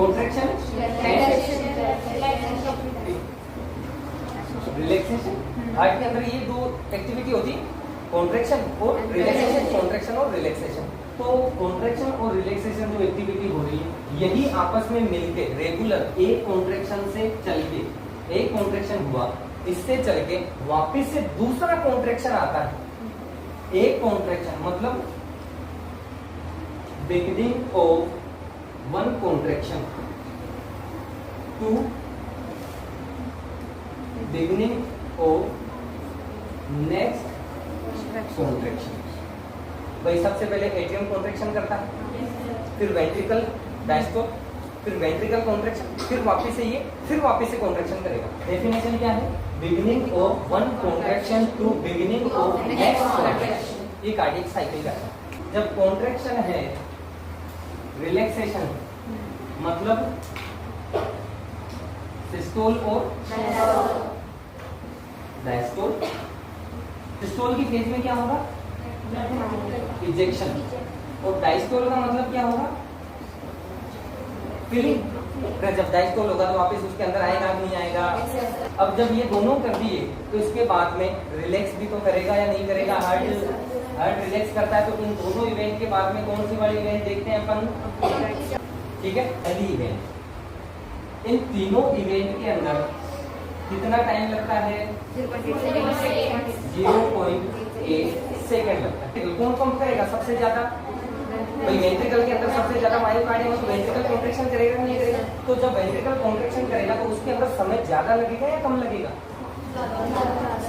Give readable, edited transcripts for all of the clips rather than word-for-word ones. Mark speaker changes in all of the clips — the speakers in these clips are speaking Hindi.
Speaker 1: Contraction relaxation. हार्ट के अंदर ये दो एक्टिविटी होती है, कॉन्ट्रैक्शन और रिलैक्सेशन, कॉन्ट्रैक्शन और रिलैक्सेशन। तो कॉन्ट्रैक्शन और रिलैक्सेशन जो एक्टिविटी हो रही है, यही आपस में मिलके रेगुलर एक कॉन्ट्रैक्शन से चल के, एक कॉन्ट्रैक्शन हुआ, इससे चल के वापिस से दूसरा कॉन्ट्रैक्शन आता है। एक कॉन्ट्रैक्शन मतलब beginning of one contraction to beginning of next contraction. भाई सबसे पहले एट्रियम कॉन्ट्रैक्शन करता है, फिर वेंट्रिकल डायस्टोल, फिर वेंट्रिकल कॉन्ट्रैक्शन, फिर वापस से ये, फिर वापस से कॉन्ट्रैक्शन करेगा। डेफिनेशन क्या है? Beginning of one contraction to beginning of next contraction. ये कार्डियक साइकिल का है। जब कॉन्ट्रैक्शन है, रिलैक्सेशन मतलब सिस्टोल और डायस्टोल। सिस्टोल की फेज में क्या होगा? इजेक्शन। और डायस्टोल का मतलब क्या होगा? फिलिंग। जब डायस्टोल होगा तो वापस उसके अंदर आएगा नहीं आएगा। अब जब ये दोनों कर दिए तो इसके बाद में रिलैक्स भी तो करेगा या नहीं करेगा? हार्ट रिलैक्स करता है। तो इन दोनों इवेंट के बाद में कौन सी वाली इवेंट देखते हैं अपन? ठीक है, पहली इवेंट। इन तीनों इवेंट के अंदर कितना टाइम लगता है? 0.8 सेकेंड लगता है। कौन पंप करेगा सबसे ज्यादा? भाई वेंट्रिकल के अंदर सबसे ज्यादा मायोकार्डियम है, तो वेंट्रिकल कॉन्ट्रैक्शन करेगा नहीं करेगा? तो जब वेंट्रिकल कॉन्ट्रैक्शन करेगा तो उसके अंदर समय ज्यादा लगेगा या कम लगेगा?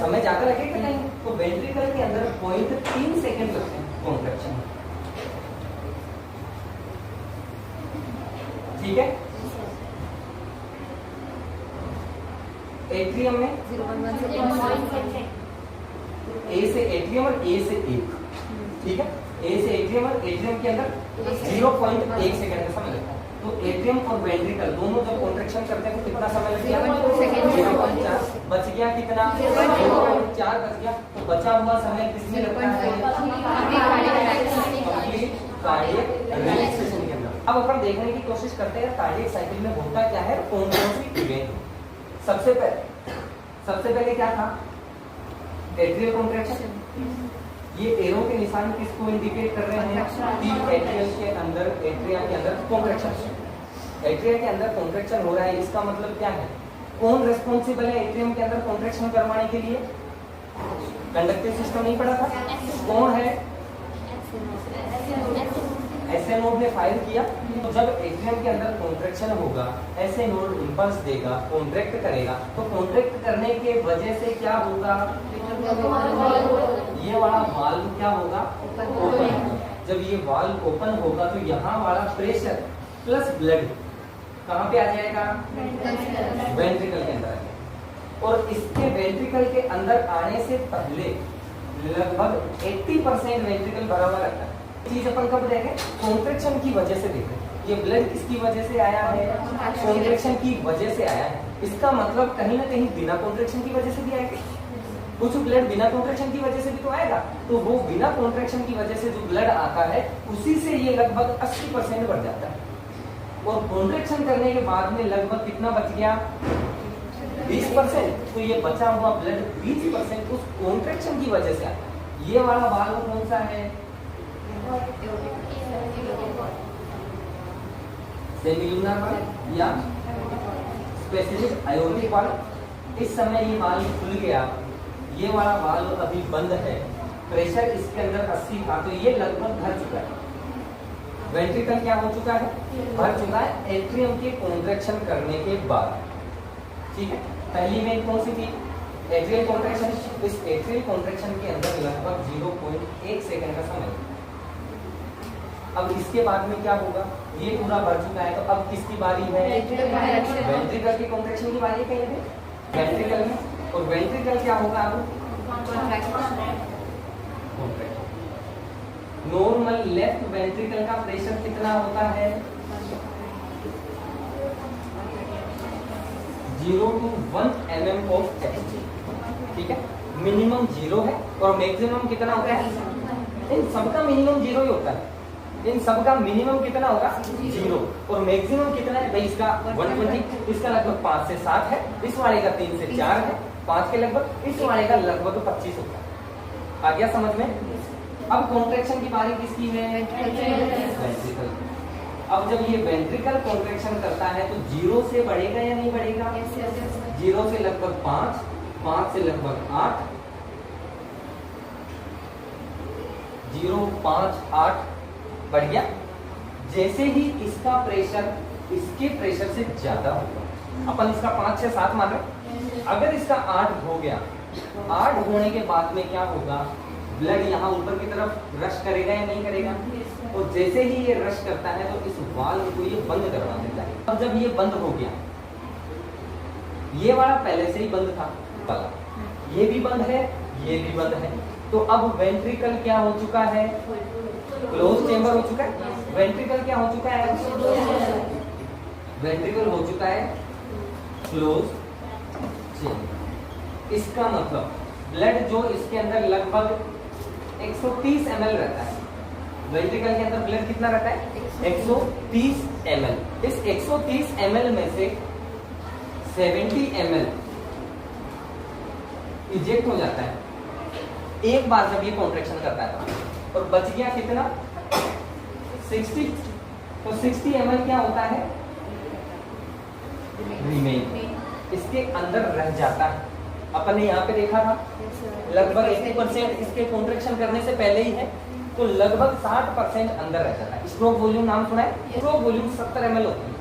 Speaker 1: समय ज्यादा लगेगा नहीं। तो वेंट्रिकल के अंदर 0.3 सेकेंड लगते हैं कॉन्ट्रैक्शन। ठीक है। एट्रियम में ए से एट्रियम और ए से एक। ठीक है, ए से एट्रियम और एट्रियम के अंदर 0.1 सेकेंड का समय लगता है। तो एट्रियम और वेंट्रिकल दोनों जब कॉन्ट्रैक्शन करते हैं तो कितना समय लग गया? 0.4 बच गया। कितना? 0.4 बच गया। तो बचा हुआ समय किसमें लगता है? कार्डियक रिलैक्सेशन के अंदर। अब अपन देखने की कोशिश करते हैं कार्डियक साइकिल में होता क्या है, कौन कौन सी इवेंट। सबसे पहले क्या था? Atrial contraction. ये एरो के निशान किसको इंडिकेट कर रहे हैं? कि एट्रियम के अंदर कॉन्ट्रैक्शन, एट्रियम के अंदर कॉन्ट्रैक्शन हो रहा है। इसका मतलब क्या है? कौन रिस्पॉन्सिबल है एट्रियम के अंदर कॉन्ट्रैक्शन करवाने के लिए? कंडक्टिव सिस्टम नहीं पड़ा था? कौन है? ऐसे नोड ने फायर किया। तो जब एट्रियम के अंदर कॉन्ट्रैक्शन होगा, ऐसे नोड इंपल्स देगा, कॉन्ट्रैक्ट करेगा। तो कॉन्ट्रैक्ट करने के वजह से क्या होगा? ये वाला वाल्व क्या होगा? ओपन। जब ये वाल्व ओपन होगा तो यहाँ वाला प्रेशर प्लस ब्लड कहाँ पे आ जाएगा? वेंट्रिकल के अंदर। और इसके वेंट्रिकल के अंदर आने से पहले लगभग 80% वेंट्रिकल भरा हुआ रहता है। चीज अपन कब देखें? कॉन्ट्रैक्शन की वजह से देखें। ये ब्लड किसकी वजह से आया है? कॉन्ट्रैक्शन की वजह से आया है। इसका मतलब कहीं ना कहीं बिना कॉन्ट्रैक्शन की वजह से भी आएगा। कुछ ब्लड बिना कॉन्ट्रैक्शन की वजह से भी तो आएगा। तो वो बिना कॉन्ट्रैक्शन की वजह से जो ब्लड आता है उसी से ये लगभग 80% बढ़ जाता है। और कॉन्ट्रैक्शन करने के बाद में लगभग कितना बच गया? 20%। तो ये बचा हुआ ब्लड 20% उस कॉन्ट्रैक्शन की वजह से आता है। ये वाला वाल्व कौन सा है? सेमिलुनर वाल्व या स्पेसिफिक आयोनिक वाल्व। इस समय ये वाल्व खुल गया, ये वाला वाल्व अभी बंद है, प्रेशर इसके अंदर 80 था, तो ये लगभग भर चुका है। वेंट्रिकल क्या हो चुका है? भर चुका है एट्रियम के कॉन्ट्रैक्शन करने के बाद। ठीक है, पहली इवेंट कौन सी थी? Atrial contraction. इस एट्रियल कॉन्ट्रैक्शन के अंदर लगभग 0.1 सेकेंड का समय। अब इसके बाद में क्या होगा? ये पूरा भर चुका है, तो अब किसकी बारी है? वेंट्रिकल के कॉन्ट्रैक्शन की बारी है वेंट्रिकल में। और वेंट्रिकल क्या होगा? अब नॉर्मल लेफ्ट वेंट्रिकल का प्रेशर कितना होता है? 0 to 1 mm ऑफ Hg। ठीक है, मिनिमम 0 है और मैक्सिमम कितना होता है? इन सबका मिनिमम 0 ही होता है। इन सब का मिनिमम कितना होगा 0 और मैक्सिमम कितना है भाई इसका 120, इसका लगभग 5 से 7 है, इस वाले का 3 से 4 है, 5 के लगभग, इस वाले का लगभग 25 होगा। आ गया समझ में? अब कॉन्ट्रैक्शन की बारी किसकी है? वेंट्रिकल। अब जब ये वेंट्रिकल कॉन्ट्रैक्शन करता है तो 0 से बढ़ेगा या नहीं बढ़ेगा? 0 से लगभग 5, 5 से लगभग 8, 0, 5, 8 बढ़ गया। जैसे ही इसका प्रेशर इसके प्रेशर से ज्यादा होगा, अपन इसका 5 से 7 मान रहे, अगर इसका 8 हो गया, 8 होने के बाद में क्या होगा? ब्लड यहाँ ऊपर की तरफ रश करेगा या नहीं करेगा? और जैसे ही ये रश करता है तो इस वाल्व को ये बंद करवा देता है। अब जब ये बंद हो गया, ये वाला पहले से ही बंद था वाला, ये भी बंद है, ये भी बंद है, तो अब वेंट्रिकल क्या हो चुका है? क्लोज चेंबर हो चुका है। वेंट्रिकल क्या हो चुका है? वेंट्रिकल हो चुका है क्लोज चेंबर। इसका मतलब ब्लड जो इसके अंदर लगभग 130 ml रहता है, वेंट्रिकल के अंदर ब्लड कितना रहता है? 130 ml। इस 130 ml में से 70 ml इजेक्ट हो जाता है एक बार जब ये कॉन्ट्रैक्शन करता है, और बच गया कितना? 60। तो 60 ml क्या होता है? रिमेन, इसके अंदर रह जाता है। अपन ने यहाँ पे देखा था लगभग 80% इसके कॉन्ट्रैक्शन करने से पहले ही है, तो लगभग 60% अंदर रह जाता है। स्ट्रोक वॉल्यूम नाम सुना है? स्ट्रोक वॉल्यूम 70 ml होती है,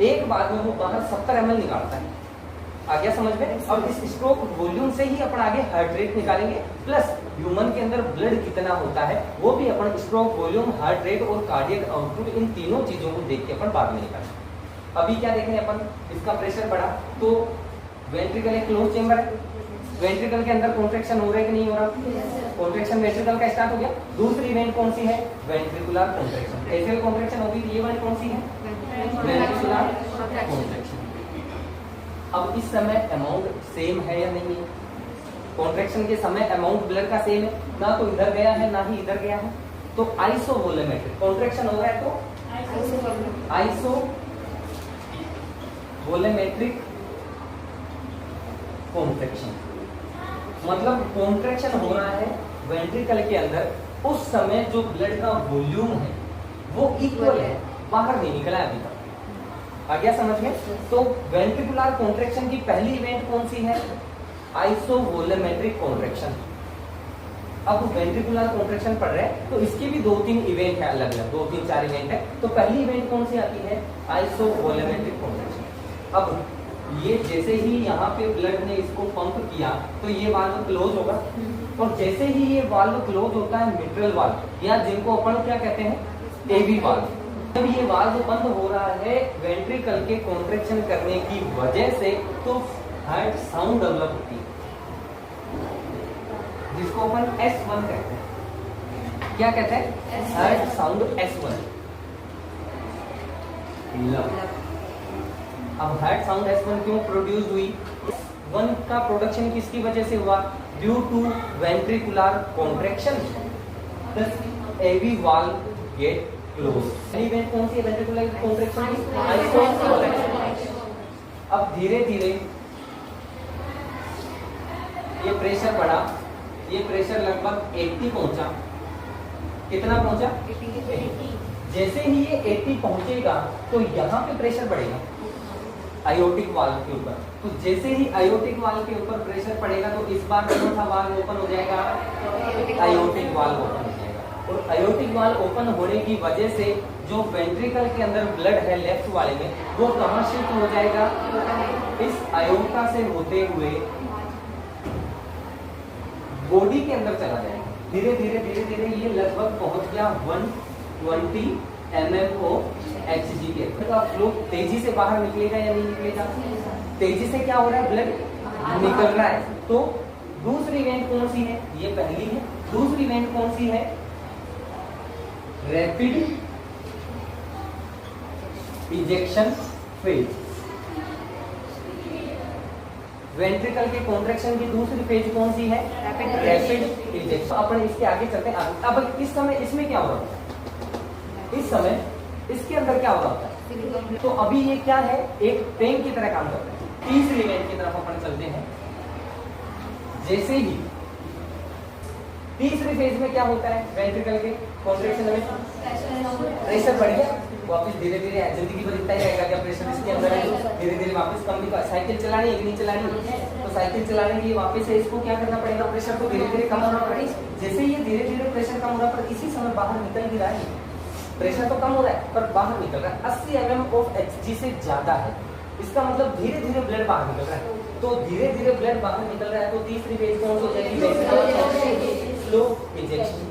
Speaker 1: एक बार में वो बाहर 70 ml निकालता है। आ गया समझ में? अब इस स्ट्रोक वॉल्यूम से ही अपन आगे हार्ट रेट निकालेंगे, प्लस ह्यूमन के अंदर ब्लड कितना होता है वो भी अपन स्ट्रोक वॉल्यूम, हार्ट रेट और कार्डियक आउटपुट, इन तीनों चीजों को देख के अपन बाद में निकालेंगे। अभी क्या देख रहे हैं अपन? इसका प्रेशर बढ़ा तो वेंट्रिकल एक क्लोज चेंबर है, वेंट्रिकल के अंदर कॉन्ट्रैक्शन हो रहा है कि नहीं हो रहा? कॉन्ट्रैक्शन वेंट्रिकल का स्टार्ट हो गया। दूसरी इवेंट कौन सी है? Ventricular contraction. एसियल कॉन्ट्रैक्शन होगी, ये वाली कौन सी है? Ventricular contraction. अब इस समय अमाउंट सेम है या नहीं है? कॉन्ट्रैक्शन के समय अमाउंट ब्लड का सेम है, ना तो इधर गया है ना ही इधर गया है, तो आइसोवोलेमेट्रिक कॉन्ट्रैक्शन हो रहा है, तो आइसोवोलेमेट्रिक कॉन्ट्रैक्शन। मतलब कॉन्ट्रैक्शन हो रहा है वेंट्रिकल के अंदर, उस समय जो ब्लड का वॉल्यूम है वो इक्वल है, बाहर नहीं निकला है अभी तक। आ गया समझ में? तो वेंट्रिकुलर कॉन्ट्रैक्शन की पहली इवेंट कौन सी है? आइसोवोलेमेट्रिक कॉन्ट्रैक्शन। अब वेंट्रिकुलर कॉन्ट्रैक्शन पढ़ रहे हैं तो इसकी भी 2-3 इवेंट है, अलग अलग 2-3-4 इवेंट है। तो पहली इवेंट कौन सी आती है? आइसोवोलेमेट्रिक कॉन्ट्रैक्शन। अब ये जैसे ही यहाँ पे ब्लड ने इसको पंप किया तो ये वाल्व क्लोज होगा, और जैसे ही ये वाल्व क्लोज होता है मिट्रल वाल्व, या जिनको अपन क्या कहते हैं? एवी वाल्व। जब ये वाल्व बंद हो रहा है वेंट्रिकल के कॉन्ट्रैक्शन करने की वजह से, तो हार्ट साउंड डेवलप होती है, जिसको अपन S1 कहते हैं। क्या कहते हैं? Heart sound S1। अब हार्ट साउंड S1 क्यों प्रोड्यूस हुई? 1 का प्रोडक्शन किसकी वजह से हुआ? ड्यू टू वेंट्रिकुलर कॉन्ट्रैक्शन, दस एवी वाल्व गेट क्लोज। इवेंट कौन सी है वेंट्रिकुलर कॉन्ट्रैक्शन की? आइसोवोलेमेट्रिक। अब धीरे धीरे ये प्रेशर बढ़ा, ये प्रेशर लगभग 80 पहुंचा। कितना पहुंचा? 80। जैसे ही ये 80 पहुंचेगा तो यहाँ पे प्रेशर बढ़ेगा आयोटिक वाल्व के ऊपर। तो जैसे ही आयोटिक वाल्व के ऊपर प्रेशर पड़ेगा तो इस बार कौन सा वाल्व ओपन हो जाएगा? आयोटिक वाल्व ओपन हो जाएगा। और आयोटिक वाल्व ओपन होने की वजह से जो वेंट्रिकल के अंदर ब्लड है लेफ्ट वाले में, वो कहाँ शिफ्ट हो जाएगा? इस आयोटा से होते हुए बॉडी के अंदर चला जाएगा। धीरे धीरे धीरे धीरे ये लगभग पहुंच गया 120 mmOHg के। तो फ्लो तेजी से बाहर निकलेगा या नहीं निकलेगा? तेजी से क्या हो रहा है? ब्लड निकल रहा है। तो दूसरी इवेंट कौन सी है? ये पहली है। दूसरी इवेंट कौन सी है? Rapid ejection phase. वेंट्रिकल के कॉन्ट्रैक्शन की दूसरी फेज कौन सी है? Rapid ejection. अपन इसके आगे चलते हैं। अब इस समय इसमें क्या हो रहा है? इस समय इसके अंदर क्या हो रहा होता है? तो अभी ये क्या है, एक पेन की तरह काम करता है। तीसरी इवेंट की तरफ अपन चलते हैं। जैसे ही तीसरे फेज में क्या होता है, वेंट्रिकल के कॉन्ट्रैक्शन में प्रेशर बढ़ गया, वापस धीरे धीरे जिंदगी भर इतना ही रहेगा क्या प्रेशर इसके अंदर है, धीरे धीरे वापस कम भी। साइकिल चलानी है कि नहीं चलानी, तो साइकिल चलाने के लिए वापस से इसको क्या करना पड़ेगा, प्रेशर को धीरे धीरे कम होना पड़ेगा। जैसे ये धीरे धीरे प्रेशर कम हो रहा है, पर इसी समय बाहर निकल भी रहा है, प्रेशर तो कम हो रहा है पर बाहर निकल रहा है 80 mm ऑफ Hg से ज्यादा है। इसका मतलब धीरे धीरे ब्लड बाहर निकल रहा है। तो धीरे धीरे ब्लड बाहर निकल रहा है, तो तीसरी फेज कौन सी हो जाएगी, स्लो इजेक्शन।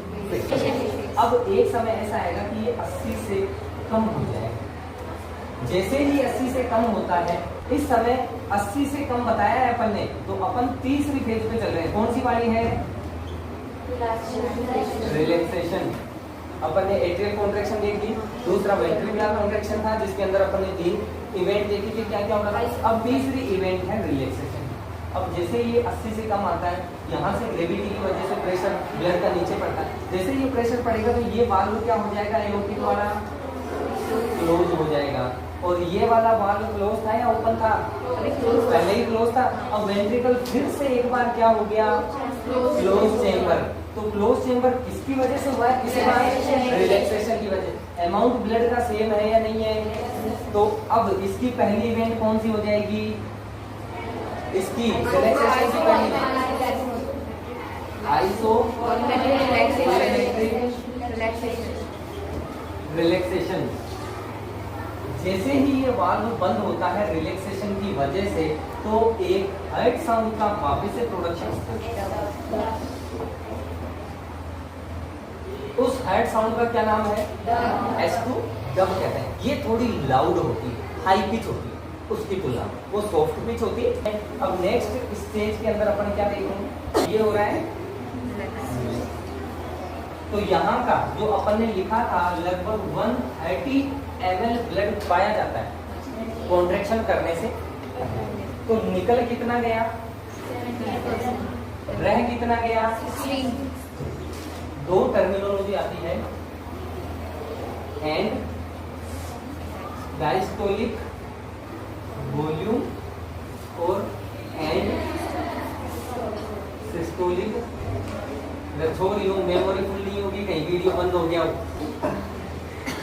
Speaker 1: अब एक समय ऐसा आएगा कि ये 80 से कम हो जाएगा। जैसे ही 80 से कम होता है, इस समय 80 से कम बताया है अपन ने, तो अपन तीसरी फेज पे चल रहे हैं। कौन सी वाली है, रिलैक्सेशन। अपन ने एट्रियल कॉन्ट्रैक्शन देख ली, दूसरा वेंट्रिकुलर कॉन्ट्रैक्शन था जिसके अंदर अपन ने 3 इवेंट देखी थी, क्या क्या हो रहा है। अब तीसरी इवेंट है रिलैक्सेशन। अब जैसे ये 80 से कम आता है, यहाँ से ग्रेविटी की वजह से प्रेशर ब्लड का नीचे पड़ता है। जैसे ये प्रेशर पड़ेगा तो ये वाल्व क्या हो जाएगा, एओर्टिक वाला क्लोज हो जाएगा। और ये वाला वाल्व क्लोज था या ओपन था, पहले ही क्लोज था। अब वेंट्रिकल फिर से एक बार क्या हो गया, क्लोज चेंबर। तो क्लोज चेंबर किसकी वजह से हुआ है, इस बार रिलैक्सेशन की वजह। अमाउंट ब्लड का सेम है या नहीं है, तो अब इसकी पहली इवेंट कौन सी हो जाएगी, इसकी रिलैक्सेशन की पहली रिलैक्सेशन। जैसे ही ये वाल्व बंद होता है रिलैक्सेशन की वजह से, तो एक हार्ट साउंड का वापस से प्रोडक्शन होता है। उस हार्ट साउंड का क्या नाम है, S2 डब कहते हैं। ये थोड़ी लाउड होती है, हाई पिच होती है उसकी तुलना, वो सॉफ्ट पिच होती है। अब नेक्स्ट स्टेज के अंदर अपन क्या देखेंगे, ये हो रहा है। तो यहाँ का जो अपन ने लिखा था, लगभग 130 ml ब्लड पाया जाता है कॉन्ट्रैक्शन करने से। तो निकल कितना गया, रह कितना गया, 2 टर्मिनोलॉजी आती है, एंड डायस्टोलिक वॉल्यूम और एंड सिस्टोलिक। छोड़ लो, मेमोरी फुल नहीं होगी, कहीं वीडियो बंद हो गया हो।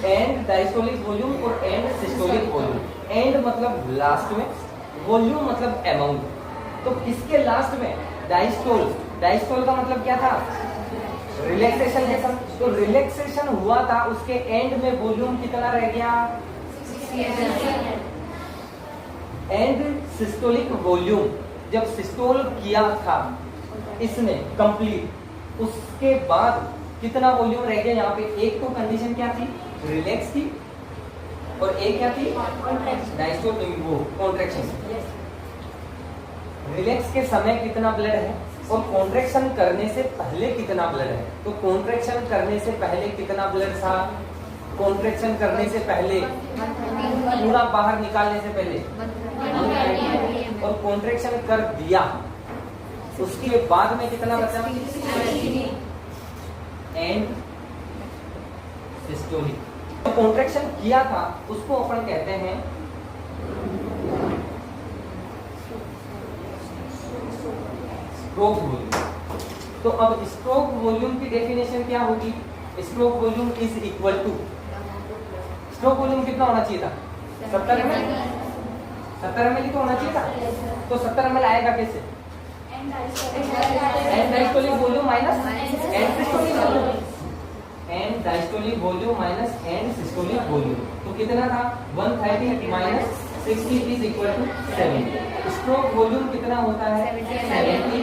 Speaker 1: एंड डायस्टोलिक वॉल्यूम और एंड सिस्टोलिक वॉल्यूम। एंड मतलब लास्ट में, वॉल्यूम मतलब अमाउंट। तो किसके लास्ट में, डायस्टोल। डायस्टोल का मतलब क्या था, रिलैक्सेशन के समय। तो रिलैक्सेशन हुआ था, उसके एंड में वॉल्यूम कितना रह गया, एंड सिस्टोलिक वॉल्यूम। जब सिस्टोल किया था इसने कंप्लीट, उसके बाद कितना वॉल्यूम रह गया यहाँ पे। एक तो कंडीशन क्या थी, रिलैक्स थी, और एक क्या थी, डायस्टोल, वो कॉन्ट्रैक्शन। रिलैक्स के समय कितना ब्लड है और कॉन्ट्रैक्शन करने से पहले कितना ब्लड है। तो कॉन्ट्रैक्शन करने से पहले कितना ब्लड था, कॉन्ट्रैक्शन करने से पहले, पूरा बाहर निकालने से पहले, और कॉन्ट्रैक्शन कर दिया उसके बाद में कितना बचा, एंड सिस्टोलिक। तो कॉन्ट्रैक्शन किया था उसको अपन कहते हैं स्ट्रोक वॉल्यूम। तो अब स्ट्रोक वॉल्यूम की डेफिनेशन क्या होगी, stroke volume is equal to, stroke volume कितना होना चाहिए था, 70 ml। 70 ml तो होना चाहिए था। तो 70 ml आएगा कैसे, end diastolic volume minus end systolic volume, end diastolic volume minus end systolic volume. तो कितना था, 130 minus 60 is equal to 70। Stroke volume कितना होता है, 70।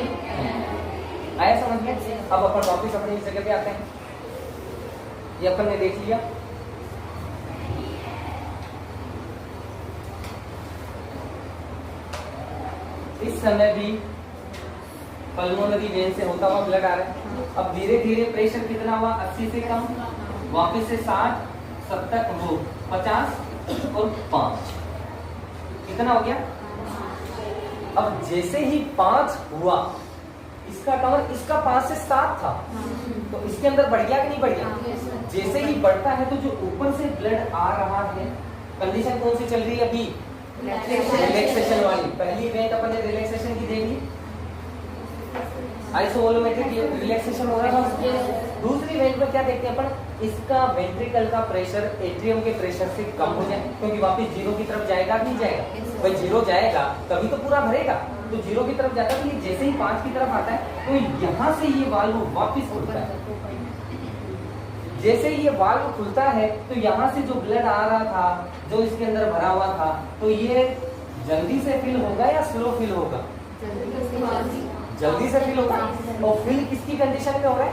Speaker 1: आया समझ में। अब अपन वापिस अपनी इस जगह पे आते हैं। ये अपन ने देख लिया। इस समय भी पल्मोनरी वेन से होता हुआ ब्लड आ रहा है। अब धीरे धीरे प्रेशर कितना हुआ, 80 से कम, वापस से 60, 70, वो 50 और 5, कितना हो गया। अब जैसे ही 5 हुआ, इसका कमर, इसका 5 से 7 था, तो इसके अंदर बढ़ गया कि नहीं बढ़ गया, जैसे ही बढ़ता है तो जो ऊपर से ब्लड आ रहा है, कंडीशन कौन सी चल रही है अभी? रिलैक्सेशन वाली। पहली इवेंट अपन ने रिलैक्सेशन की देखी, आइसोवोलूमेट्रिक रिलैक्सेशन हो रहा है। दूसरी इवेंट में क्या देखते हैं अपन? इसका वेंट्रिकल का प्रेशर एट्रियम के प्रेशर से कम हो जाए, क्योंकि वापस जीरो की तरफ जाएगा नहीं जाएगा? भाई जीरो जाएगा तभी तो पूरा भरेगा, तो जीरो की तरफ जाता है। तो ये जैसे ही 5 की तरफ आता है तो यहाँ से ये वाल्व वापस खुलता है। जैसे ही ये वाल्व खुलता है तो यहाँ से जो ब्लड आ रहा था, जो इसके अंदर भरा हुआ था, तो ये जल्दी से फिल होगा या स्लो फिल होगा? जल्दी से फिल होगा। और फिल किसकी कंडीशन में हो रहा है?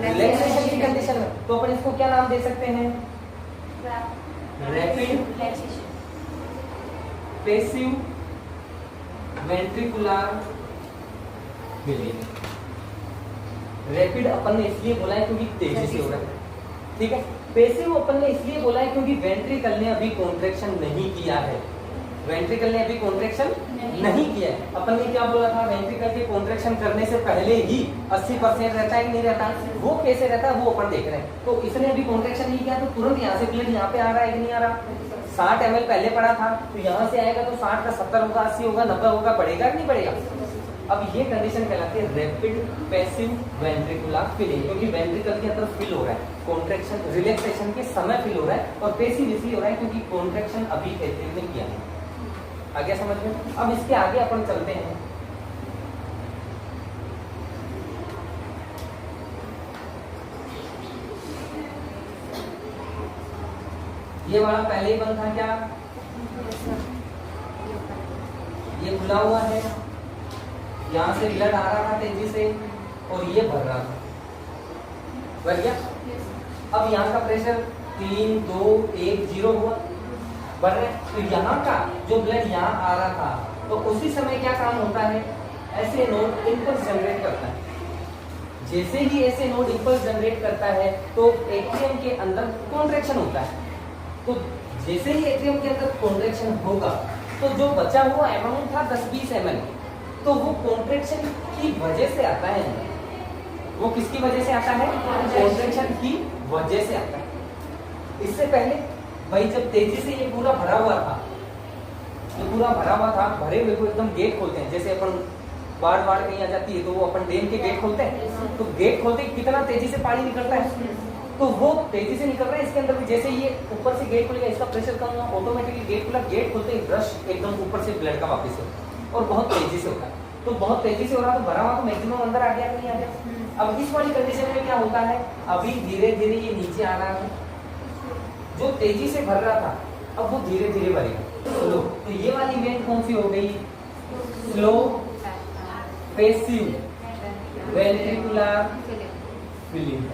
Speaker 1: रिलैक्सेशन की कंडीशन में। तो अपन इसको क्या नाम दे सकते हैं? Rapid passive ventricular filling. Rapid अपन ने इसलिए बोला है क्योंकि तेजी से हो रहा है, ठीक है। पैसिव अपन ने इसलिए बोला है क्योंकि वेंट्रिकल ने अभी कॉन्ट्रैक्शन नहीं किया है। वेंट्रिकल ने अभी कॉन्ट्रैक्शन नहीं किया है। अपन ने क्या बोला था? वेंट्रिकल के कॉन्ट्रैक्शन करने से पहले ही 80% रहता है कि नहीं रहता? वो कैसे रहता है वो अपन देख रहे हैं। तो इसने अभी कॉन्ट्रैक्शन नहीं किया तो तुरंत यहाँ से ब्लड यहाँ पे आ रहा है कि नहीं आ रहा? 60 ml पहले पड़ा था तो यहाँ से आएगा तो 60 का 70 होगा, 80 होगा, 90 होगा, बढ़ेगा कि नहीं बढ़ेगा? अब ये कंडीशन कहलाती है रैपिड पैसिव वेंट्रिकुलर फिलिंग, क्योंकि वेंट्रिकल के अंदर फिल हो रहा है, कॉन्ट्रैक्शन रिलैक्सेशन के समय फिल हो रहा है। और पैसिव इसलिए हो रहा है क्योंकि कॉन्ट्रैक्शन अभी एट्रियम ने किया है। आगे समझ में? अब इसके आगे अपन चलते हैं। ये वाला पहले ही बंद था क्या? ये खुला हुआ है, यहाँ से ब्लड आ रहा था तेजी से और ये भर रहा था, भर गया। अब यहाँ का प्रेशर 3, 2, 1, 0 हुआ, बढ़ रहे। तो यहाँ का जो ब्लड यहाँ आ रहा था तो उसी समय क्या काम होता है? ऐसे नोड इंपल्स जनरेट करता है। जैसे ही ऐसे नोड इंपल्स जनरेट करता है तो एट्रियम के अंदर कॉन्ट्रैक्शन होता है। तो जैसे ही एट्रियम के अंदर कॉन्ट्रैक्शन होगा तो जो बचा हुआ अमाउंट था 10-20 ml, तो वो कॉन्ट्रैक्शन की वजह से आता है। वो किसकी वजह से आता है? कॉन्ट्रैक्शन की वजह से आता है। इससे पहले भाई जब तेजी से ये पूरा भरा हुआ था, ये पूरा भरा हुआ था, भरे हुए को एकदम गेट खोलते हैं, जैसे अपन बाढ़ कहीं आ जाती है तो वो अपन डैम के गेट खोलते हैं, तो गेट खोलते ही कितना तेजी से पानी निकलता है, तो वो तेजी से निकल रहा है। इसके अंदर भी जैसे ये ऊपर से गेट खुलेगा, इसका प्रेशर कम हुआ, ऑटोमेटिकली गेट खुला, गेट खोलते ही रश एकदम ऊपर से ब्लड का वापस होता और बहुत तेजी से होता है। तो बहुत तेजी से हो रहा तो भरा हुआ तो मैक्सिमम अंदर आ गया नहीं आ गया। अब इस वाली कंडीशन में क्या होता है? अभी धीरे धीरे ये नीचे आ रहा है, जो तेजी से भर रहा था अब वो धीरे धीरे भरेगा स्लो। तो ये वाली इवेंट कौन सी हो गई? Slow passive ventricular filling.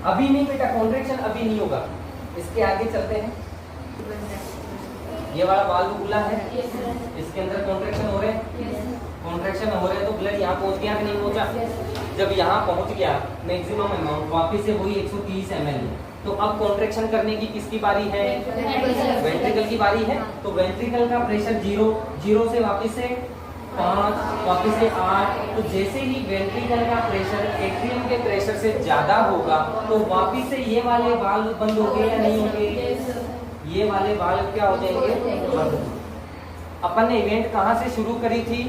Speaker 1: अभी नहीं बेटा, कॉन्ट्रैक्शन अभी नहीं होगा। इसके आगे चलते हैं। ये वाला वाल्व खुला है, इसके अंदर कॉन्ट्रैक्शन हो रहे हैं, कॉन्ट्रैक्शन हो रहे हैं तो ब्लड यहाँ पहुंच गया कि नहीं पहुंचा? जब यहाँ पहुंच गया मैक्सिमम अमाउंट वापस से वही 130 ml। तो अब कॉन्ट्रैक्शन करने की किसकी बारी है? वेंट्रिकल की बारी है। तो वेंट्रिकल का प्रेशर 0 से वापस से 5, वापस से 8। तो जैसे ही वेंट्रिकल का प्रेशर एट्रियम के प्रेशर से ज्यादा होगा तो वापस से ये वाले वाल्व बंद होंगे या नहीं होंगे? ये वाले वाल्व क्या हो जाएंगे? अपन ने इवेंट कहाँ से शुरू करी थी?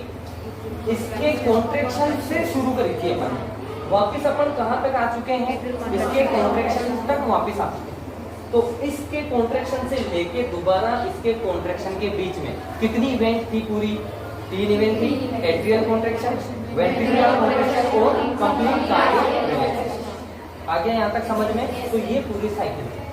Speaker 1: इसके कॉन्ट्रैक्शन से शुरू करी थी अपन। वापिस अपन कहाँ तक आ चुके हैं? इसके कॉन्ट्रैक्शन तक वापिस आ चुके हैं। तो इसके कॉन्ट्रैक्शन से लेके दोबारा इसके कॉन्ट्रैक्शन के बीच में कितनी इवेंट थी? पूरी 3 इवेंट थी। एट्रियल कॉन्ट्रैक्शन, वेंट्रिकुलर कॉन्ट्रैक्शन और कंप्लीट कार्डियक रिलैक्सेशन। आ गया यहाँ तक समझ में? तो ये पूरी साइकिल है।